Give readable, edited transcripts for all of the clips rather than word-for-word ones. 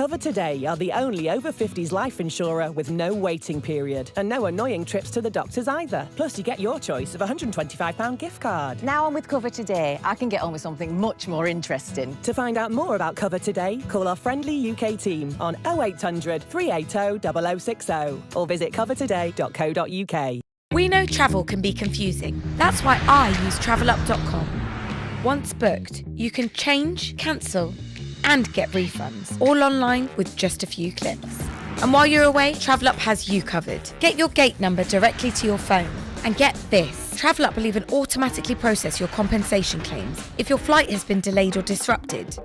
Cover Today are the only over 50s life insurer with no waiting period and no annoying trips to the doctors either. Plus, you get your choice of a £125 gift card. Now I'm with Cover Today, I can get on with something much more interesting. To find out more about Cover Today, call our friendly UK team on 0800 380 0060 or visit covertoday.co.uk. We know travel can be confusing. That's why I use travelup.com. Once booked, you can change, cancel, and get refunds, all online with just a few clicks. And while you're away, TravelUp has you covered. Get your gate number directly to your phone. And get this, TravelUp will even automatically process your compensation claims if your flight has been delayed or disrupted.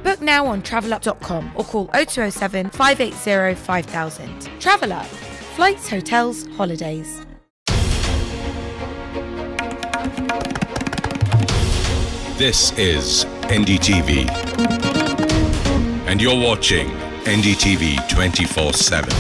Book now on travelup.com or call 0207 580 5000. TravelUp. Flights, hotels, holidays. This is NDTV, and you're watching NDTV 24/7.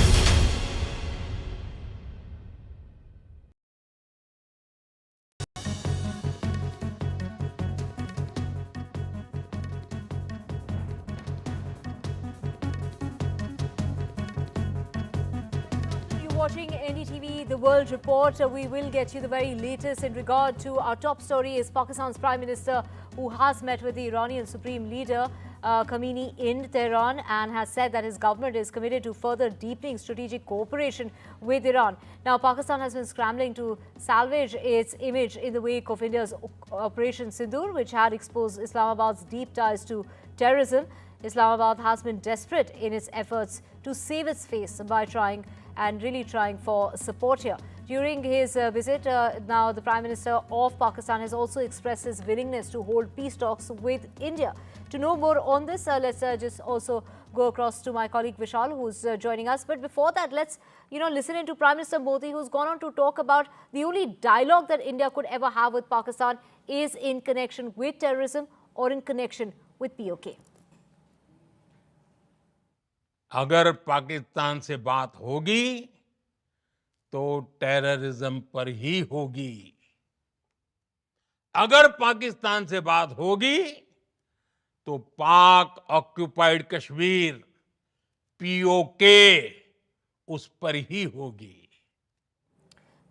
Watching NDTV, The World Report. We will get you the very latest in regard to our top story is Pakistan's Prime Minister, who has met with the Iranian Supreme Leader Khamenei in Tehran and has said that his government is committed to further deepening strategic cooperation with Iran. Now, Pakistan has been scrambling to salvage its image in the wake of India's Operation Sindoor, which had exposed Islamabad's deep ties to terrorism. Islamabad has been desperate in its efforts to save its face by trying for support here. During his visit, now the Prime Minister of Pakistan has also expressed his willingness to hold peace talks with India. To know more on this, let's just also go across to my colleague Vishal, who's joining us. But before that, let's listen into Prime Minister Modi, who's gone on to talk about the only dialogue that India could ever have with Pakistan is in connection with terrorism or in connection with POK. अगर पाकिस्तान से बात होगी तो terrorism पर ही होगी। अगर पाकिस्तान से बात होगी तो पाक ऑक्युपाइड कश्मीर पीओके उस पर ही होगी।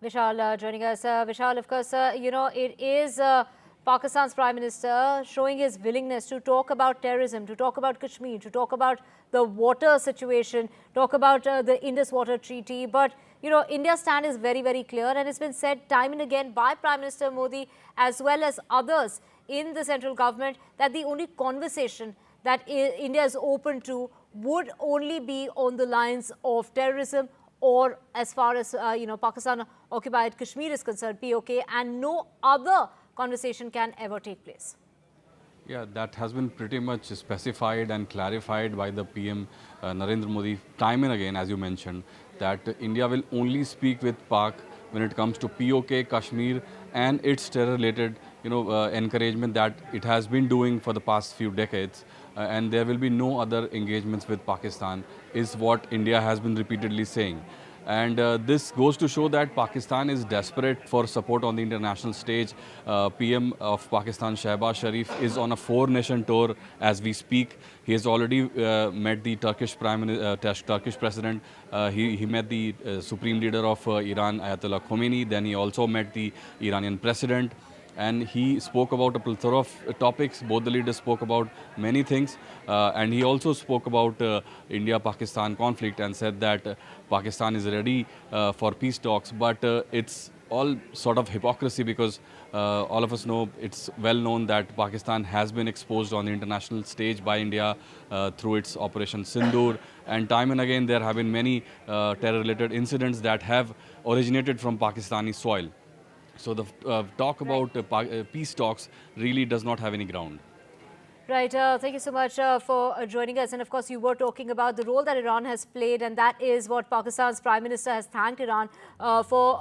Vishal joining us. Vishal, of course, it is Pakistan's Prime Minister showing his willingness to talk about terrorism, to talk about Kashmir, to talk about the water situation, talk about the Indus Water Treaty. But, India's stand is very, very clear, and it's been said time and again by Prime Minister Modi as well as others in the central government that the only conversation that India is open to would only be on the lines of terrorism or as far as, Pakistan occupied Kashmir is concerned, POK, and no other conversation can ever take place. Yeah, that has been pretty much specified and clarified by the PM Narendra Modi time and again, as you mentioned, that India will only speak with Pak when it comes to POK, Kashmir, and its terror-related, encouragement that it has been doing for the past few decades, and there will be no other engagements with Pakistan, is what India has been repeatedly saying. And this goes to show that Pakistan is desperate for support on the international stage. PM of Pakistan, Shehbaz Sharif, is on a 4-nation tour as we speak. He has already met the Turkish President. He met the Supreme Leader of Iran, Ayatollah Khomeini. Then he also met the Iranian President. And he spoke about a plethora of topics. Both the leaders spoke about many things. And he also spoke about India-Pakistan conflict and said that Pakistan is ready for peace talks. But it's all sort of hypocrisy because all of us know, it's well known that Pakistan has been exposed on the international stage by India through its Operation Sindoor. And time and again, there have been many terror-related incidents that have originated from Pakistani soil. So the talk about peace talks really does not have any ground. Right. Thank you so much for joining us. And of course, you were talking about the role that Iran has played, and that is what Pakistan's Prime Minister has thanked Iran for,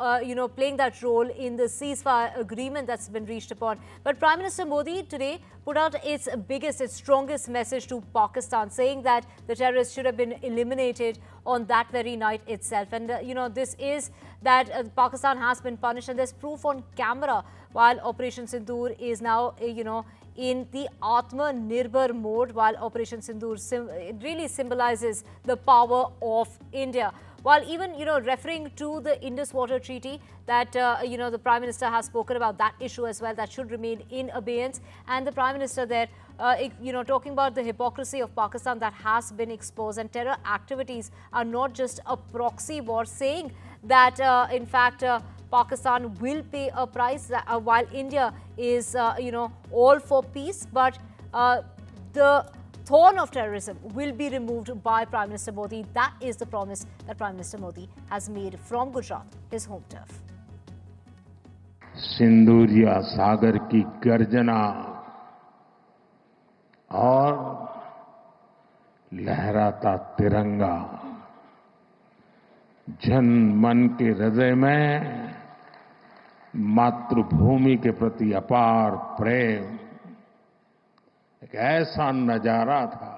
playing that role in the ceasefire agreement that's been reached upon. But Prime Minister Modi today put out its biggest, its strongest message to Pakistan, saying that the terrorists should have been eliminated on that very night itself. And, this is that Pakistan has been punished, and there's proof on camera while Operation Sindoor is now, in the Atma-Nirbhar mode, while Operation Sindoor it really symbolizes the power of India. While even, referring to the Indus Water Treaty that, the Prime Minister has spoken about that issue as well, that should remain in abeyance. And the Prime Minister there, talking about the hypocrisy of Pakistan that has been exposed, and terror activities are not just a proxy war, saying that, in fact, Pakistan will pay a price while India is, all for peace. But the thorn of terrorism will be removed by Prime Minister Modi. That is the promise that Prime Minister Modi has made from Gujarat, his home turf. Sinduriya सागर की गर्जना और लहराता तिरंगा जन मन के हृदय में मातृभूमि के प्रति अपार प्रेम, एक ऐसा नजारा था,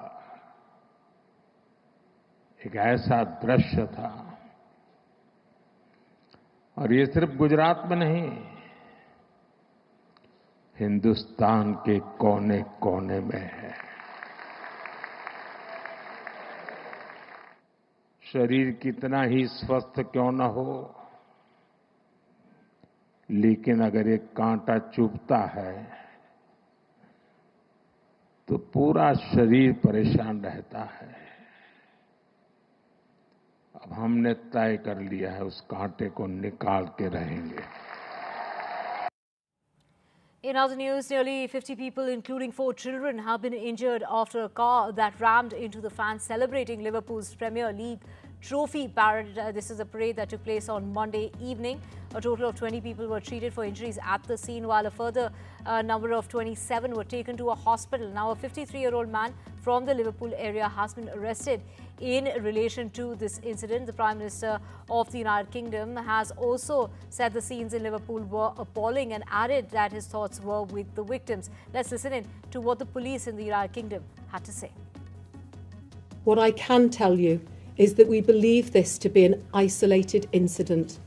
एक ऐसा दृश्य था। और ये सिर्फ गुजरात में नहीं, हिंदुस्तान के कोने कोने में है। शरीर कितना ही स्वस्थ क्यों न हो, लेकिन अगर एक कांटा चुभता है तो पूरा शरीर परेशान रहता है। अब हमने तय कर लिया है, उस कांटे को निकाल के रहेंगे। In other news, nearly 50 people, including 4 children, have been injured after a car that rammed into the fans celebrating Liverpool's Premier League trophy parade. This is a parade that took place on Monday evening. A total of 20 people were treated for injuries at the scene, while a further number of 27 were taken to a hospital. Now, a 53-year-old man from the Liverpool area has been arrested in relation to this incident. The Prime Minister of the United Kingdom has also said the scenes in Liverpool were appalling and added that his thoughts were with the victims. Let's listen in to what the police in the United Kingdom had to say. What I can tell you is that we believe this to be an isolated incident,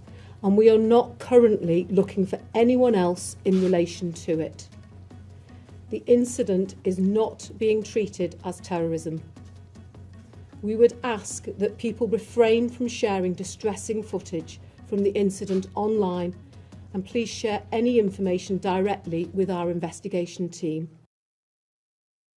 and we are not currently looking for anyone else in relation to it. The incident is not being treated as terrorism. We would ask that people refrain from sharing distressing footage from the incident online, and please share any information directly with our investigation team.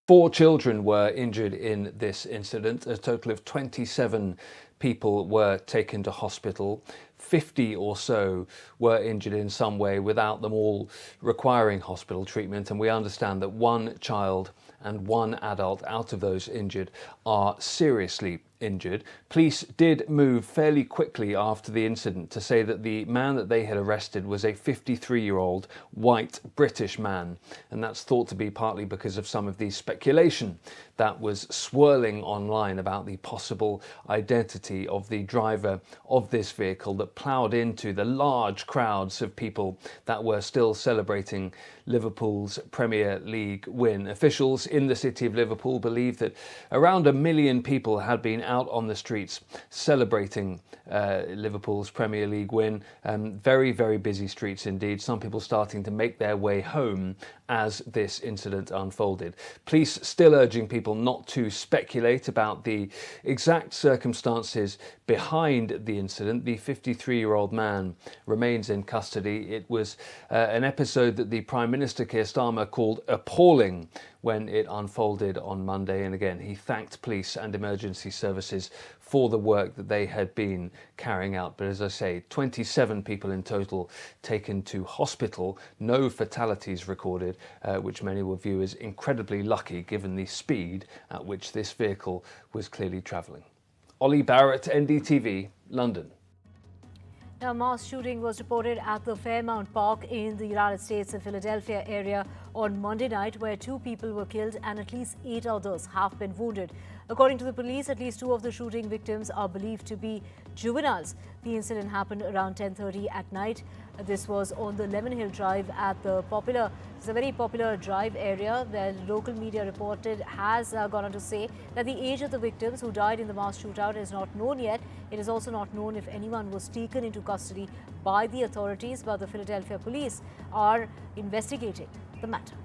4 children were injured in this incident. A total of 27 people were taken to hospital. 50 or so were injured in some way, without them all requiring hospital treatment. And we understand that 1 child and 1 adult out of those injured are seriously injured. Police did move fairly quickly after the incident to say that the man that they had arrested was a 53-year-old white British man, and that's thought to be partly because of some of the speculation that was swirling online about the possible identity of the driver of this vehicle that ploughed into the large crowds of people that were still celebrating Liverpool's Premier League win. Officials in the city of Liverpool believe that around 1 million people had been out on the streets celebrating Liverpool's Premier League win. Very, very busy streets indeed. Some people starting to make their way home as this incident unfolded. Police still urging people not to speculate about the exact circumstances behind the incident. The 53-year-old man remains in custody. It was an episode that the Prime Minister Keir Starmer called appalling when it unfolded on Monday, and again he thanked police and emergency services for the work that they had been carrying out. But as I say, 27 people in total taken to hospital, no fatalities recorded, which many will view as incredibly lucky given the speed at which this vehicle was clearly travelling. Ollie Barrett, NDTV, London. A mass shooting was reported at the Fairmount Park in the United States and Philadelphia area on Monday night, where 2 people were killed and at least 8 others have been wounded. According to the police, at least 2 of the shooting victims are believed to be juveniles. The incident happened around 10:30 at night. This was on the Lemon Hill Drive at it's a very popular drive area where local media reported has gone on to say that the age of the victims who died in the mass shootout is not known yet. It is also not known if anyone was taken into custody by the authorities, but the Philadelphia police are investigating the matter.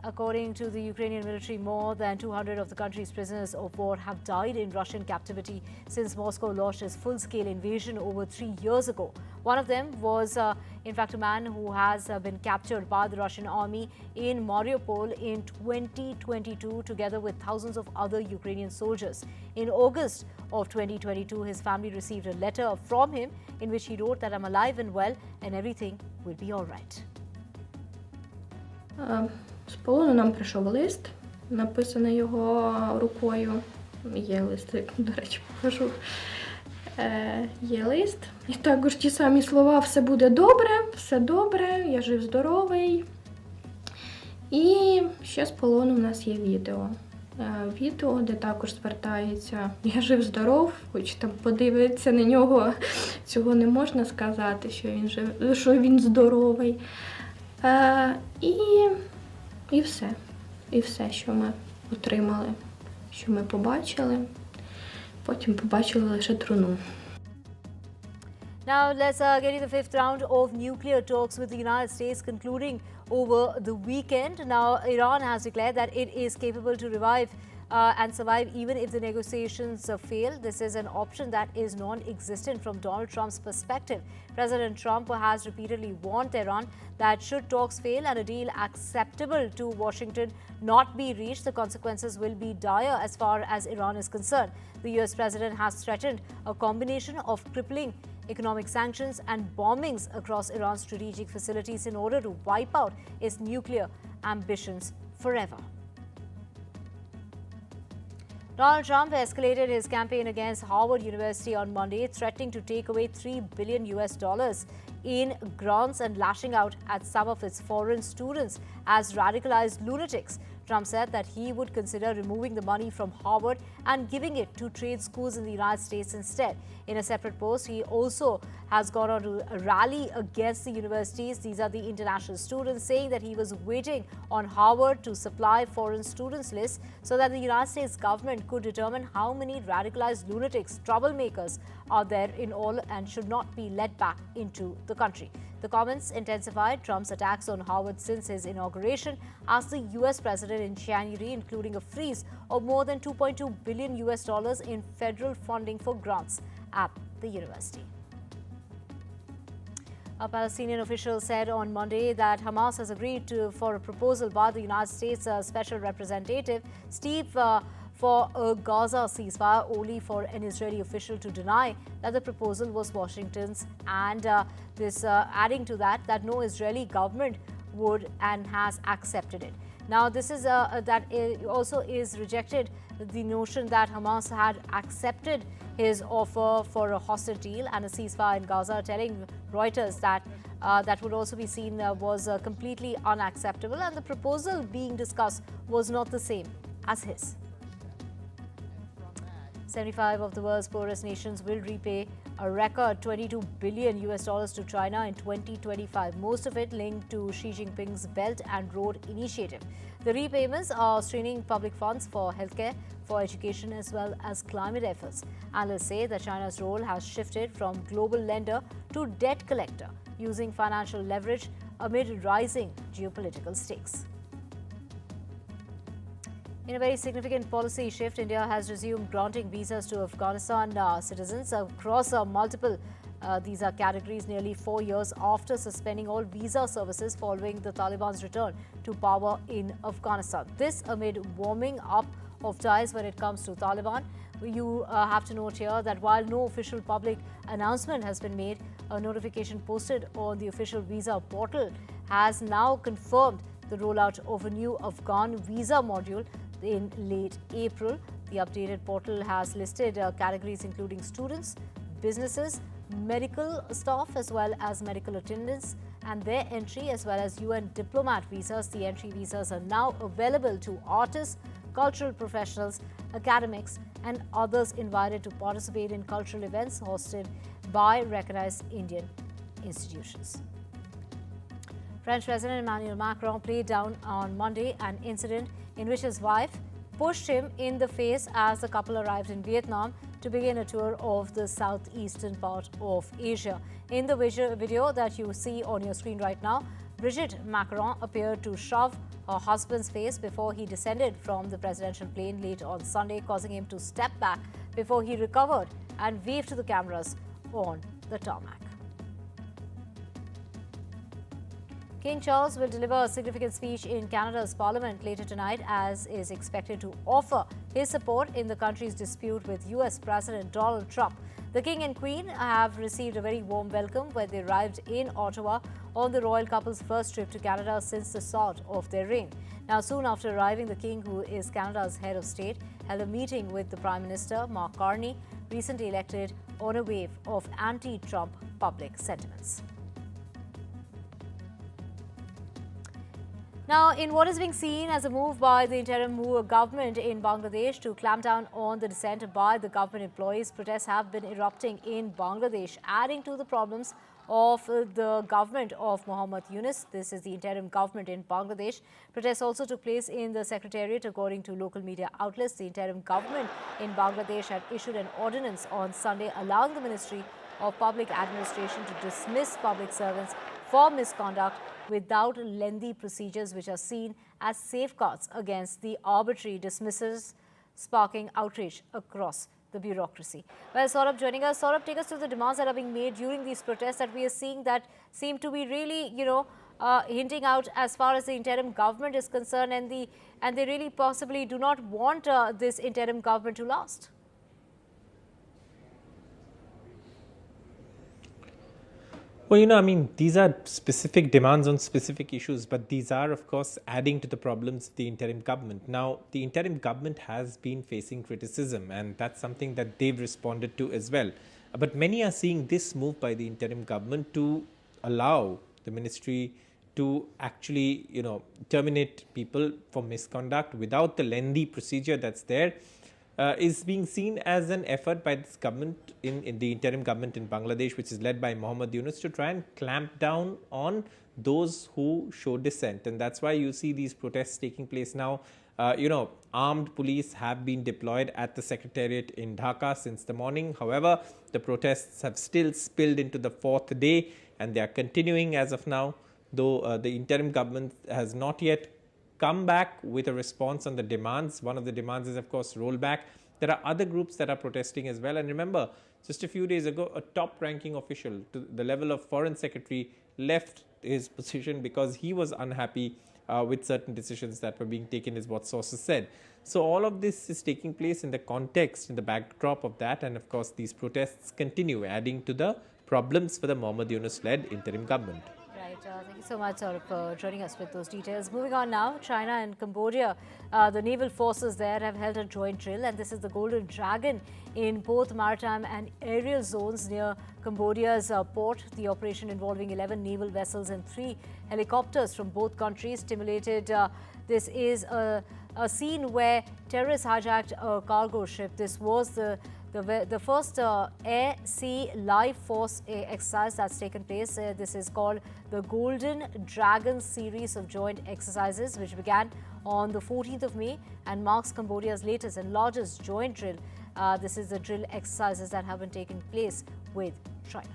According to the Ukrainian military, more than 200 of the country's prisoners of war have died in Russian captivity since Moscow launched its full-scale invasion over 3 years ago. One of them was, in fact, a man who has been captured by the Russian army in Mariupol in 2022, together with thousands of other Ukrainian soldiers. In August of 2022, his family received a letter from him in which he wrote that I'm alive and well and everything will be all right. З полону нам прийшов лист, написаний його рукою. Є лист, до речі, покажу. Є лист. І також ті самі слова «все буде добре», «все добре», «я жив-здоровий». І ще з полону в нас є відео. Відео, де також звертається «я жив-здоров», хоч там подивитися на нього, цього не можна сказати, що він здоровий. І все. І все, що ми отримали, що ми побачили. Потім побачили лише труну. Now let's get to the fifth round of nuclear talks with the United States concluding over the weekend. Now Iran has declared that it is capable to revive and survive even if the negotiations fail. This is an option that is non-existent from Donald Trump's perspective. President Trump has repeatedly warned Tehran that should talks fail and a deal acceptable to Washington not be reached, the consequences will be dire as far as Iran is concerned. The US president has threatened a combination of crippling economic sanctions and bombings across Iran's strategic facilities in order to wipe out its nuclear ambitions forever. Donald Trump escalated his campaign against Harvard University on Monday, threatening to take away $3 billion in grants and lashing out at some of its foreign students as radicalized lunatics. Trump said that he would consider removing the money from Harvard and giving it to trade schools in the United States instead. In a separate post, he also has gone on to rally against the universities. These are the international students, saying that he was waiting on Harvard to supply foreign students lists so that the United States government could determine how many radicalized lunatics, troublemakers are there in all and should not be let back into the country. The comments intensified Trump's attacks on Harvard since his inauguration as the US president in January, including a freeze of more than $2.2 billion in federal funding for grants at the university. A Palestinian official said on Monday that Hamas has agreed for a proposal by the United States Special Representative Steve for a Gaza ceasefire, only for an Israeli official to deny that the proposal was Washington's, and adding to that no Israeli government would and has accepted it. Now, this is that also is rejected the notion that Hamas had accepted his offer for a hostage deal and a ceasefire in Gaza, telling Reuters that that would also be seen was completely unacceptable, and the proposal being discussed was not the same as his. 75 of the world's poorest nations will repay a record $22 billion to China in 2025, most of it linked to Xi Jinping's Belt and Road Initiative. The repayments are straining public funds for healthcare, for education, as well as climate efforts. Analysts say that China's role has shifted from global lender to debt collector, using financial leverage amid rising geopolitical stakes. In a very significant policy shift, India has resumed granting visas to Afghanistan citizens across multiple these are categories nearly 4 years after suspending all visa services following the Taliban's return to power in Afghanistan. This amid warming up of ties when it comes to Taliban. You have to note here that while no official public announcement has been made, a notification posted on the official visa portal has now confirmed the rollout of a new Afghan visa module in late April. The updated portal has listed categories including students, businesses, medical staff, as well as medical attendants, and their entry, as well as UN diplomat visas. The entry visas are now available to artists, cultural professionals, academics, and others invited to participate in cultural events hosted by recognized Indian institutions. French President Emmanuel Macron played down on Monday an incident in which his wife pushed him in the face as the couple arrived in Vietnam to begin a tour of the southeastern part of Asia. In the video that you see on your screen right now, Brigitte Macron appeared to shove her husband's face before he descended from the presidential plane late on Sunday, causing him to step back before he recovered and waved to the cameras on the tarmac. King Charles will deliver a significant speech in Canada's parliament later tonight, as is expected to offer his support in the country's dispute with US President Donald Trump. The King and Queen have received a very warm welcome when they arrived in Ottawa on the royal couple's first trip to Canada since the start of their reign. Now, soon after arriving, the King, who is Canada's head of state, held a meeting with the Prime Minister, Mark Carney, recently elected, on a wave of anti-Trump public sentiments. Now, in what is being seen as a move by the interim government in Bangladesh to clamp down on the dissent by the government employees, protests have been erupting in Bangladesh, adding to the problems of the government of Muhammad Yunus. This is the interim government in Bangladesh. Protests also took place in the secretariat, according to local media outlets. The interim government in Bangladesh had issued an ordinance on Sunday allowing the Ministry of Public Administration to dismiss public servants for misconduct without lengthy procedures, which are seen as safeguards against the arbitrary dismissals, sparking outrage across the bureaucracy. Well, Saurabh joining us. Saurabh, take us through the demands that are being made during these protests that we are seeing that seem to be really, hinting out as far as the interim government is concerned, and they really possibly do not want this interim government to last. Well, these are specific demands on specific issues, but these are, of course, adding to the problems of the interim government. Now, the interim government has been facing criticism, and that's something that they've responded to as well. But many are seeing this move by the interim government to allow the ministry to actually, terminate people for misconduct without the lengthy procedure that's there. Is being seen as an effort by this government in the interim government in Bangladesh, which is led by Muhammad Yunus, to try and clamp down on those who show dissent. And that's why you see these protests taking place now. Armed police have been deployed at the secretariat in Dhaka since the morning. However, the protests have still spilled into the fourth day, and they are continuing as of now, though the interim government has not yet come back with a response on the demands. One of the demands is, of course, rollback. There are other groups that are protesting as well. And remember, just a few days ago, a top-ranking official to the level of foreign secretary left his position because he was unhappy with certain decisions that were being taken, is what sources said. So all of this is taking place in the context, in the backdrop of that. And of course, these protests continue, adding to the problems for the Muhammad Yunus-led interim government. Right. Thank you so much, Saurabh, for joining us with those details. Moving on now, China and Cambodia. The naval forces there have held a joint drill, and this is the Golden Dragon in both maritime and aerial zones near Cambodia's port. The operation, involving 11 naval vessels and 3 helicopters from both countries, stimulated. This is a scene where terrorists hijacked a cargo ship. This was the first air-sea life force exercise that's taken place. This is called the Golden Dragon series of joint exercises, which began on the 14th of May and marks Cambodia's latest and largest joint drill. This is the drill exercises that have been taking place with China.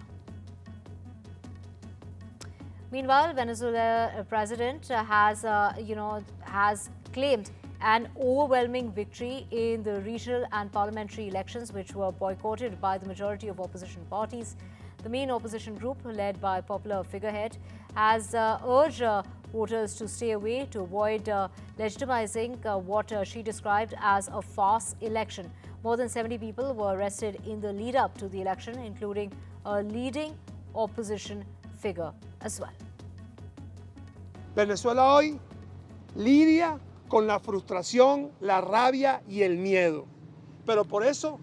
Meanwhile, Venezuela president has claimed an overwhelming victory in the regional and parliamentary elections, which were boycotted by the majority of opposition parties. The main opposition group, led by popular figurehead, has urged voters to stay away to avoid legitimizing what she described as a farce election. More than 70 people were arrested in the lead-up to the election, including a leading opposition figure as well. Venezuela hoy lidia con la frustración, la rabia y el miedo. Pero por eso,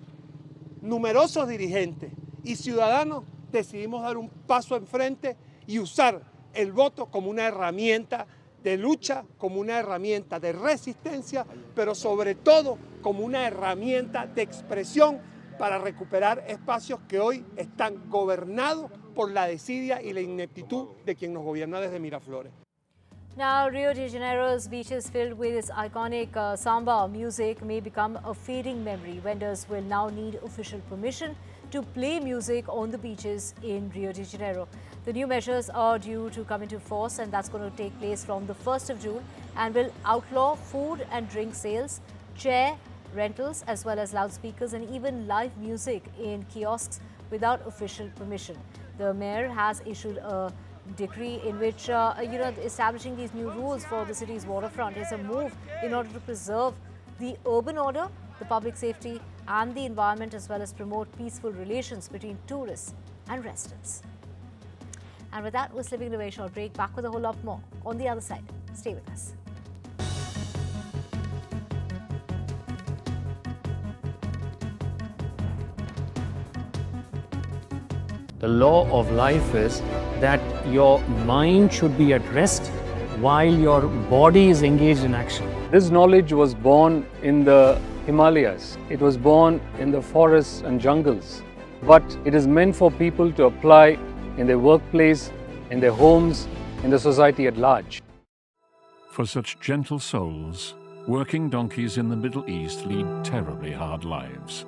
numerosos dirigentes y ciudadanos decidimos dar un paso enfrente y usar el voto como una herramienta de lucha, como una herramienta de resistencia, pero sobre todo como una herramienta de expresión para recuperar espacios que hoy están gobernados por la desidia y la ineptitud de quien nos gobierna desde Miraflores. Now, Rio de Janeiro's beaches, filled with its iconic samba music, may become a fading memory. Vendors will now need official permission to play music on the beaches in Rio de Janeiro. The new measures are due to come into force, and that's going to take place from the 1st of June. and will outlaw food and drink sales, chair rentals as well as loudspeakers and even live music in kiosks without official permission. The mayor has issued a decree in which, establishing these new rules for the city's waterfront is a move in order to preserve the urban order, the public safety and the environment, as well as promote peaceful relations between tourists and residents. And with that, we're slipping into a very short break. Back with a whole lot more on the other side. Stay with us. The law of life is that your mind should be at rest while your body is engaged in action. This knowledge was born in the Himalayas. It was born in the forests and jungles. But it is meant for people to apply in their workplace, in their homes, in the society at large. For such gentle souls, working donkeys in the Middle East lead terribly hard lives.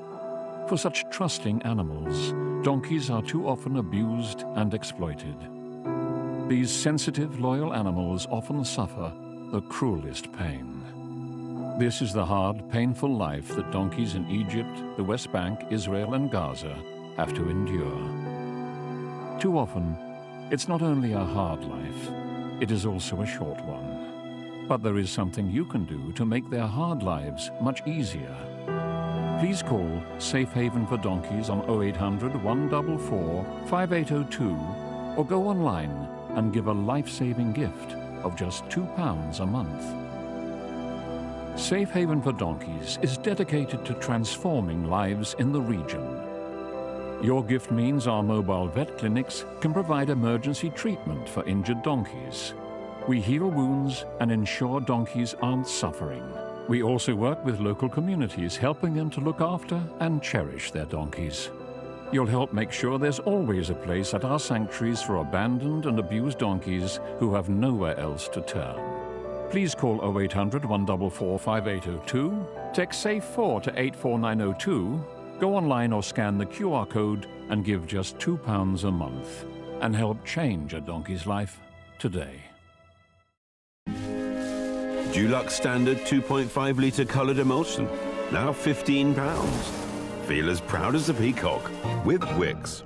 For such trusting animals, donkeys are too often abused and exploited. These sensitive, loyal animals often suffer the cruelest pain. This is the hard, painful life that donkeys in Egypt, the West Bank, Israel and Gaza have to endure. Too often, it's not only a hard life, it is also a short one. But there is something you can do to make their hard lives much easier. Please call Safe Haven for Donkeys on 0800 144 5802 or go online and give a life-saving gift of just £2 a month. Safe Haven for Donkeys is dedicated to transforming lives in the region. Your gift means our mobile vet clinics can provide emergency treatment for injured donkeys. We heal wounds and ensure donkeys aren't suffering. We also work with local communities, helping them to look after and cherish their donkeys. You'll help make sure there's always a place at our sanctuaries for abandoned and abused donkeys who have nowhere else to turn. Please call 0800 144 5802, text SAFE4 to 84902, go online or scan the QR code and give just £2 a month and help change a donkey's life today. Dulux Standard 2.5 litre coloured emulsion, now £15. Feel as proud as a peacock with Wix.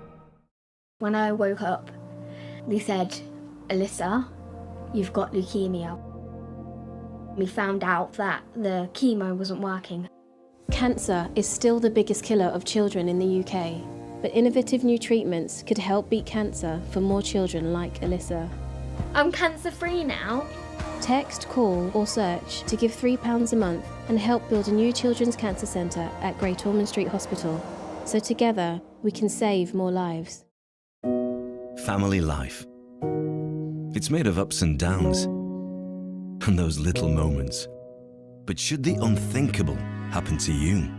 When I woke up, they said, Alyssa, you've got leukemia. We found out that the chemo wasn't working. Cancer is still the biggest killer of children in the UK, but innovative new treatments could help beat cancer for more children like Alyssa. I'm cancer-free now. Text, call or search to give £3 a month and help build a new children's cancer centre at Great Ormond Street Hospital. So together we can save more lives. Family life. It's made of ups and downs and those little moments. But should the unthinkable happen to you?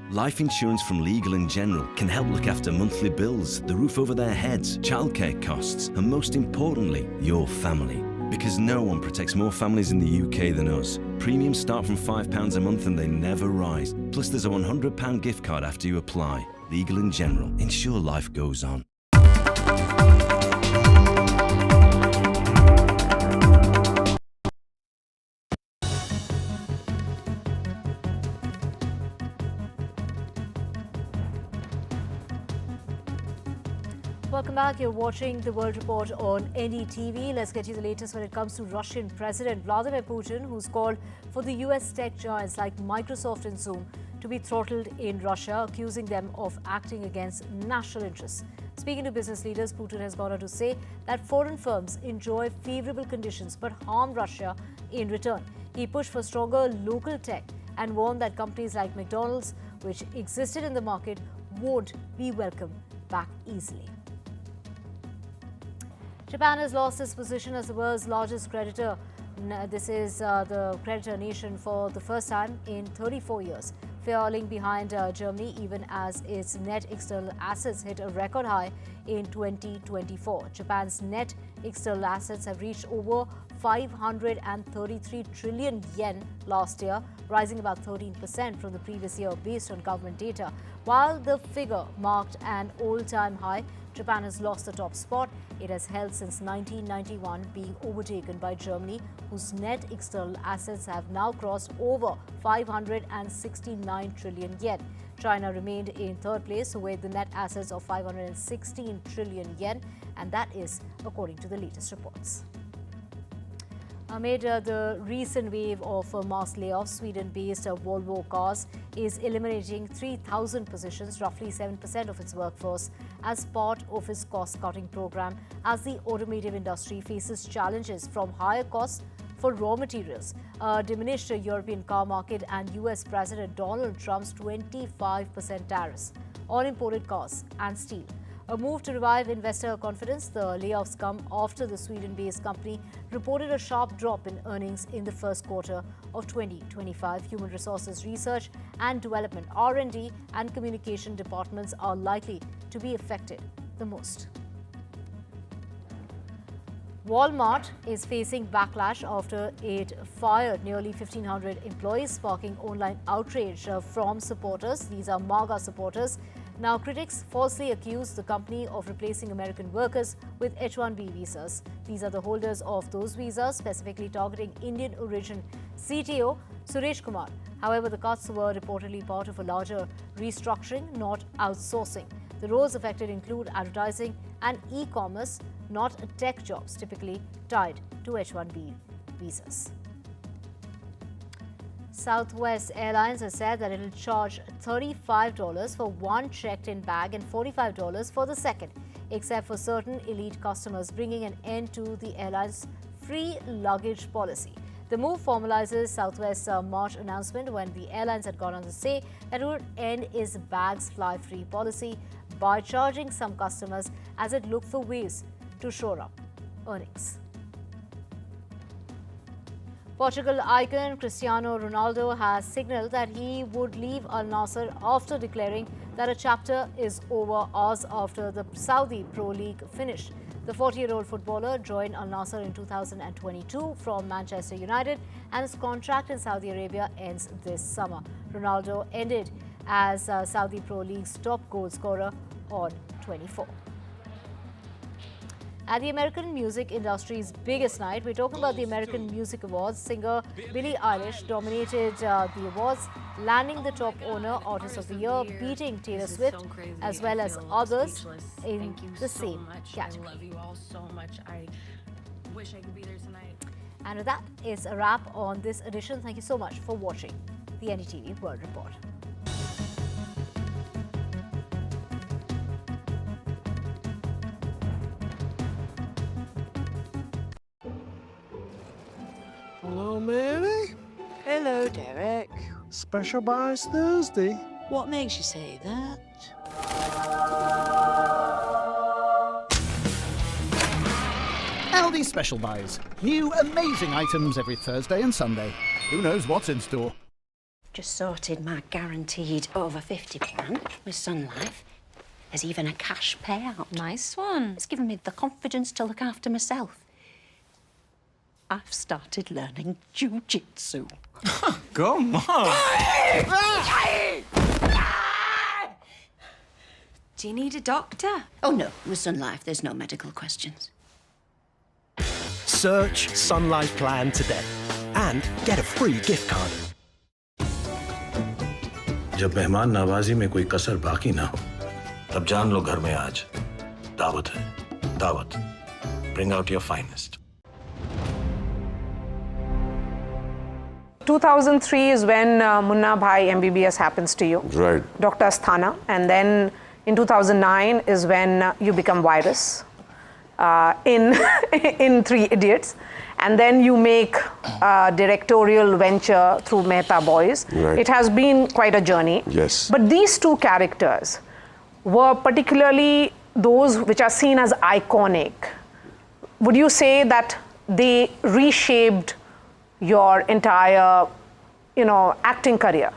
Life insurance from Legal & General can help look after monthly bills, the roof over their heads, childcare costs, and most importantly, your family. Because no one protects more families in the UK than us. Premiums start from £5 a month and they never rise. Plus there's a £100 gift card after you apply. Legal & General. Ensure life goes on. Welcome back. You're watching The World Report on NDTV. Let's get you the latest when it comes to Russian President Vladimir Putin, who's called for the US tech giants like Microsoft and Zoom to be throttled in Russia, accusing them of acting against national interests. Speaking to business leaders, Putin has gone on to say that foreign firms enjoy favorable conditions but harm Russia in return. He pushed for stronger local tech and warned that companies like McDonald's, which existed in the market, won't be welcomed back easily. Japan has lost its position as the world's largest creditor. This is the creditor nation for the first time in 34 years, falling behind Germany even as its net external assets hit a record high in 2024. Japan's net external assets have reached over 533 trillion yen last year, rising about 13% from the previous year based on government data. While the figure marked an all-time high, Japan has lost the top spot. It has held since 1991, being overtaken by Germany, whose net external assets have now crossed over 569 trillion yen. China remained in third place with the net assets of 516 trillion yen, and that is according to the latest reports. Amid the recent wave of mass layoffs, Sweden-based Volvo Cars is eliminating 3,000 positions, roughly 7% of its workforce, as part of its cost-cutting program, as the automotive industry faces challenges from higher costs for raw materials, a diminished European car market, and US President Donald Trump's 25% tariffs on imported cars and steel. A move to revive investor confidence, the layoffs come after the Sweden-based company reported a sharp drop in earnings in the first quarter of 2025. Human resources research and development, R&D, and communication departments are likely to be affected the most. Walmart is facing backlash after it fired nearly 1,500 employees, sparking online outrage from supporters. These are MAGA supporters. Now, critics falsely accuse the company of replacing American workers with H-1B visas. These are the holders of those visas, specifically targeting Indian origin CTO Suresh Kumar. However, the cuts were reportedly part of a larger restructuring, not outsourcing. The roles affected include advertising and e-commerce, not tech jobs typically tied to H-1B visas. Southwest Airlines has said that it will charge $35 for one checked-in bag and $45 for the second, except for certain elite customers, bringing an end to the airline's free luggage policy. The move formalizes Southwest's March announcement when the airlines had gone on to say that it would end its bags fly free policy by charging some customers as it looked for ways to shore up earnings. Portugal icon Cristiano Ronaldo has signaled that he would leave Al Nassr after declaring that a chapter is over hours after the Saudi Pro League finished. The 40-year-old footballer joined Al Nassr in 2022 from Manchester United, and his contract in Saudi Arabia ends this summer. Ronaldo ended as Saudi Pro League's top goal scorer on 24. At the American music industry's biggest night, we're talking about the American Music Awards. Singer Billie Eilish dominated the awards, landing the top honor, Artist of the Year, beating Taylor Swift, as well as others in the same category. I love you all so much. I wish I could be there tonight. And with that, it's a wrap on this edition. Thank you so much for watching the NDTV World Report. Hello, Mary. Hello, Derek. Special Buys Thursday. What makes you say that? Aldi Special Buys. New amazing items every Thursday and Sunday. Who knows what's in store? Just sorted my guaranteed over 50 plan with Sun Life. There's even a cash payout. Nice one. It's given me the confidence to look after myself. I've started learning jiu-jitsu. Come on. Do you need a doctor? Oh, no. With Sun Life, there's no medical questions. Search Sun Life Plan today and get a free gift card. जब मेहमान नवाजी में कोई कसर बाकी ना हो, तब जान लो घर में आज दावत है. Dawat. Bring out your finest. 2003 is when Munna Bhai MBBS happens to you. Right. Dr. Asthana. And then in 2009 is when you become Virus in Three Idiots. And then you make a directorial venture through Mehta Boys. Right. It has been quite a journey. Yes. But these two characters were particularly those which are seen as iconic. Would you say that they reshaped your entire, acting career?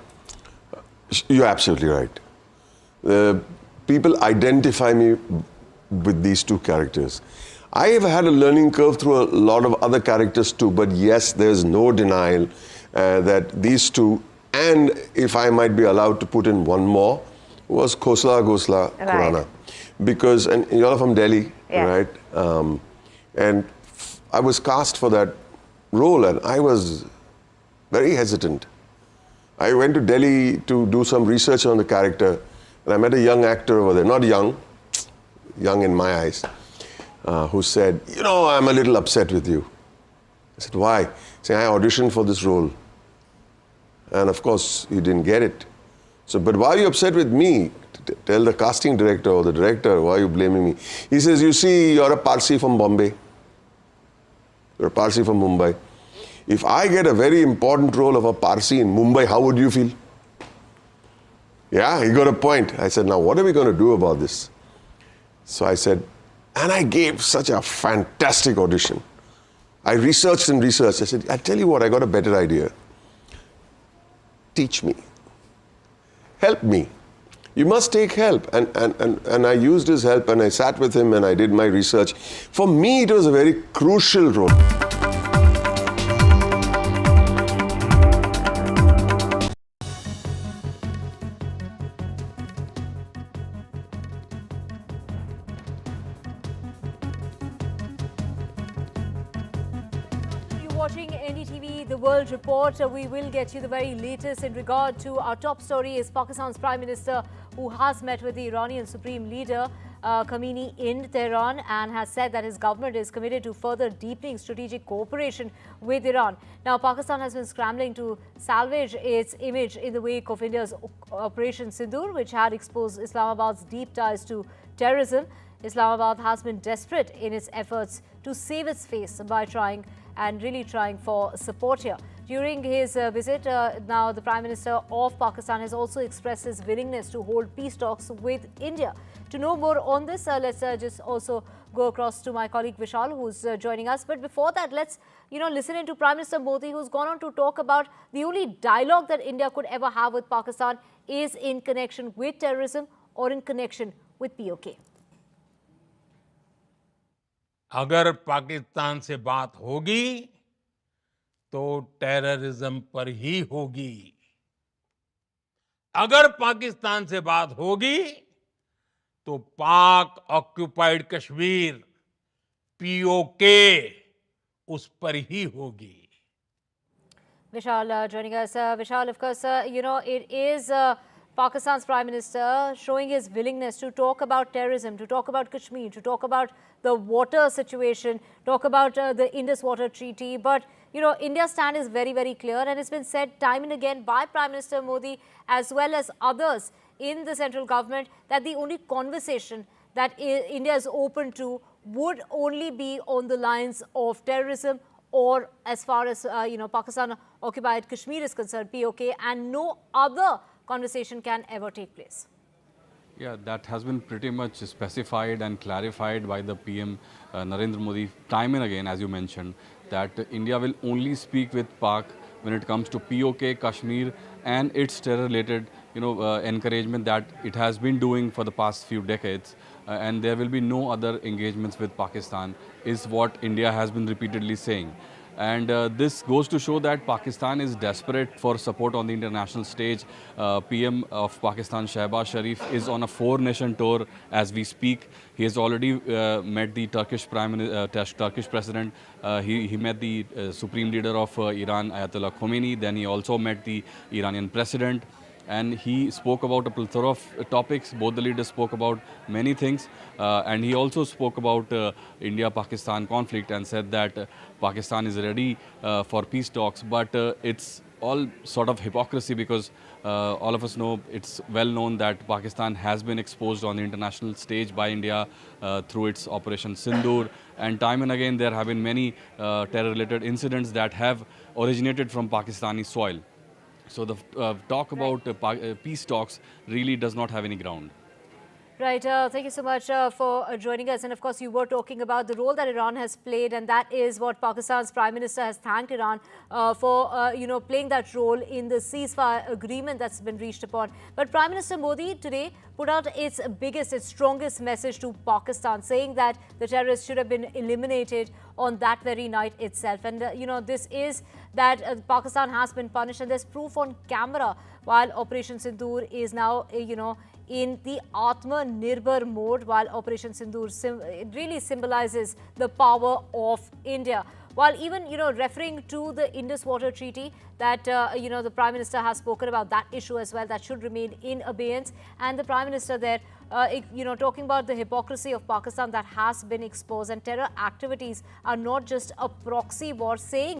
You're absolutely right. People identify me with these two characters. I have had a learning curve through a lot of other characters too, but yes, there's no denial that these two, and if I might be allowed to put in one more, was Khosla Ghosla Khurana. Because, and you're from Delhi, right? And I was cast for that role and I was very hesitant. I went to Delhi to do some research on the character and I met a young actor over there, not young, young in my eyes, who said, you know, I'm a little upset with you. I said, why? He said, I auditioned for this role. And of course, you didn't get it. So, but why are you upset with me? Tell the casting director or the director, why are you blaming me? He says, you see, you're a Parsi from Bombay. You're a Parsi from Mumbai. If I get a very important role of a Parsi in Mumbai, how would you feel? Yeah, he got a point. I said, now what are we going to do about this? So I said, and I gave such a fantastic audition. I researched and researched. I said, I tell you what, I got a better idea. Teach me. Help me. You must take help. And I used his help and I sat with him and I did my research. For me, it was a very crucial role. Watching NDTV, The World Report. We will get you the very latest in regard to our top story is Pakistan's Prime Minister who has met with the Iranian Supreme Leader Khamenei in Tehran and has said that his government is committed to further deepening strategic cooperation with Iran. Now, Pakistan has been scrambling to salvage its image in the wake of India's Operation Sindoor, which had exposed Islamabad's deep ties to terrorism. Islamabad has been desperate in its efforts to save its face by trying for support here. During his visit, now the Prime Minister of Pakistan has also expressed his willingness to hold peace talks with India. To know more on this, let's just also go across to my colleague Vishal, who's joining us. But before that, let's listen into Prime Minister Modi, who's gone on to talk about the only dialogue that India could ever have with Pakistan is in connection with terrorism or in connection with POK. अगर पाकिस्तान से बात होगी तो terrorism पर ही होगी। अगर पाकिस्तान से बात होगी तो पाक ऑक्युपाइड कश्मीर पीओके उस पर ही होगी। Vishal joining us. Vishal, of course, it is Pakistan's Prime Minister showing his willingness to talk about terrorism, to talk about Kashmir, to talk about the water situation, talk about the Indus Water Treaty. But, India's stand is very, very clear, and it's been said time and again by Prime Minister Modi as well as others in the central government that the only conversation that India is open to would only be on the lines of terrorism or as far as, Pakistan-occupied Kashmir is concerned, POK, and no other conversation can ever take place. Yeah, that has been pretty much specified and clarified by the PM Narendra Modi time and again, as you mentioned, that India will only speak with Pak when it comes to POK, Kashmir and its terror-related encouragement that it has been doing for the past few decades. And there will be no other engagements with Pakistan, is what India has been repeatedly saying. And this goes to show that Pakistan is desperate for support on the international stage. PM of Pakistan, Shehbaz Sharif, is on a 4-nation tour as we speak. He has already met the Turkish President. He met the Supreme Leader of Iran, Ayatollah Khomeini. Then he also met the Iranian President. And he spoke about a plethora of topics. Both the leaders spoke about many things. And he also spoke about India-Pakistan conflict and said that Pakistan is ready for peace talks. But it's all sort of hypocrisy because all of us know, it's well known that Pakistan has been exposed on the international stage by India through its Operation Sindoor. And time and again, there have been many terror-related incidents that have originated from Pakistani soil. So the talk about peace talks really does not have any ground. Right. Thank you so much for joining us. And of course, you were talking about the role that Iran has played, and that is what Pakistan's Prime Minister has thanked Iran for, playing that role in the ceasefire agreement that's been reached upon. But Prime Minister Modi today put out its biggest, its strongest message to Pakistan, saying that the terrorists should have been eliminated on that very night itself. And, this is that Pakistan has been punished, and there's proof on camera while Operation Sindoor is now, in the Atma-Nirbhar mode, while Operation Sindoor really symbolizes the power of India. While even, referring to the Indus Water Treaty that, the Prime Minister has spoken about that issue as well, that should remain in abeyance. And the Prime Minister there, talking about the hypocrisy of Pakistan that has been exposed, and terror activities are not just a proxy war, saying